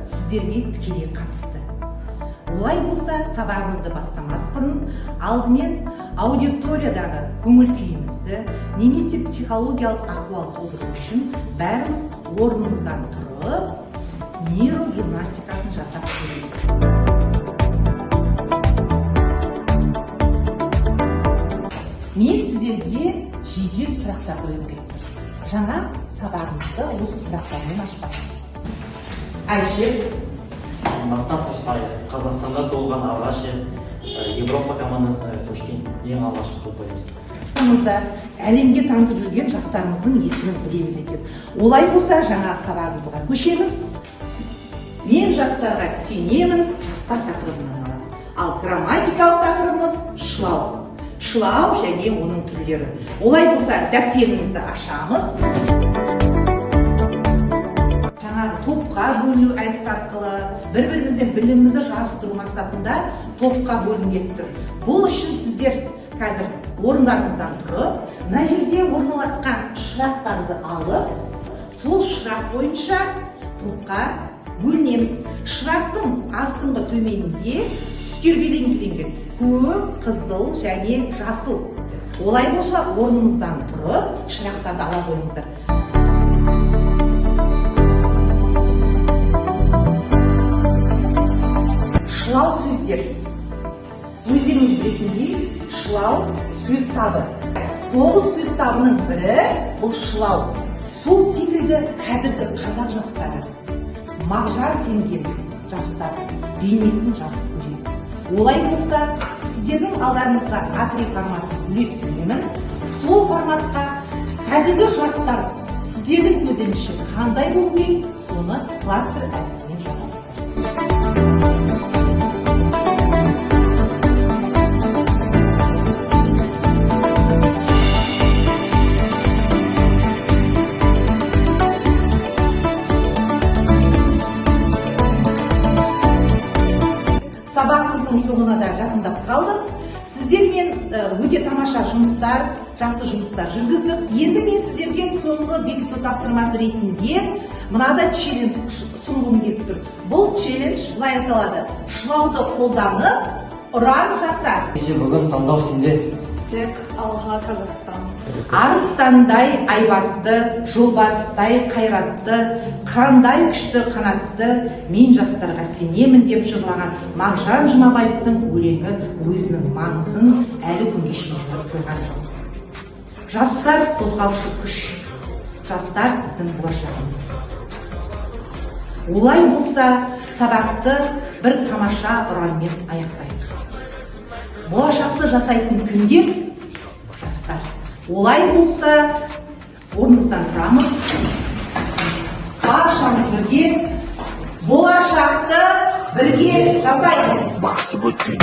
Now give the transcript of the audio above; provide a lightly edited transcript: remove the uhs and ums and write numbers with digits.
сіздерге тікелей қатысты. Олай болса, сабағымызды бастамас бұрын алдымен аудиториядағы көңіл күйімізді немесе психологиялық ахуал толтыру үшін бәріміз орнымыздан тұрып нейрогимнастикасын жасап көрейік. Мен сіздерге жедел сұрақтар қойып кеттім. Жаңа сабағымызды осы сұрақтармен ашпаймын. Айшер, Дастан Сашпаев, Қазақстанда туылған алғашы Европа командасына көшкен ең алғашқы футболист. Әлемге танытып жүрген жастарымыздың есімін білеміз екен. Олай болса, жаңа сабағымызға көшеміз. Мен жастарға сенемін, жастар тақырыбынан алады. Ал грамматикалық тақырыбымыз шлау. Шлау және оның түрлері. Олай болса, дәптерімізді ашамыз. Жаңағы топқа бөліну әдіс арқылы бір-бірімізбен білімімізді жарыстыру мақсатында топқа бөлініп тұр. Бұл үшін сіздер қазір орындарыңыздан тұрып, мына жерде орналасқан шырақтарды алып, сол шырақ бойынша топқа бөлінеміз. Шырақтың астыңғы төменінде түстер белгіленген көк, қызыл және жасыл. Олай болса, орнымыздан тұрып, шырақтарды ала қойыңыздар. Шлау сөздер. Өздеріңіз білетіндей, шлау сөз табы. 9 сөз табының бірі бұл шлау. Сол секілді қазіргі қазақ жастары Мағжан сенгеніз жастар бейнесін жазып көрейік. Олай болса, сіздердің алдарыңызға А3 форматын үлестіремін. Сол форматқа қазіргі жастар сіздердің көзіңізше қандай болу керек, соны кластер әдісімен жазасыздар. Сабағымыздың соңына да жақындап қалдық. Сіздермен өте тамаша жұмыстар, жақсы жұмыстар жүргіздік. Енді мен сіздерге соңғы бекіту тапсырмасы ретінде мынада челлендж ұсынғым келіп тұр. Бұл челлендж былай аталады: шлауды қолданып ұран жаса. Бүгін таңдау сенде. Тек алға Қазақстан. Арыстандай айбатты, жолбарыстай қайратты, қырандай күшті қанатты, мен жастарға сенемін деп жырлаған Мағжан Жұмабаевтың өлеңі өзінің маңызын әлі күнге шейін жойып қойған жоқ. Жастар қозғаушы күш, жастар біздің болашағымыз. Олай болса, сабақты бір тамаша ұранмен аяқтайық. Болашақты жасайтын кімдер? Жастар. Олай болса, орнымыздан тұрамыз. Баршамыз бірге болашақты бірге жасаймыз. Басы өткен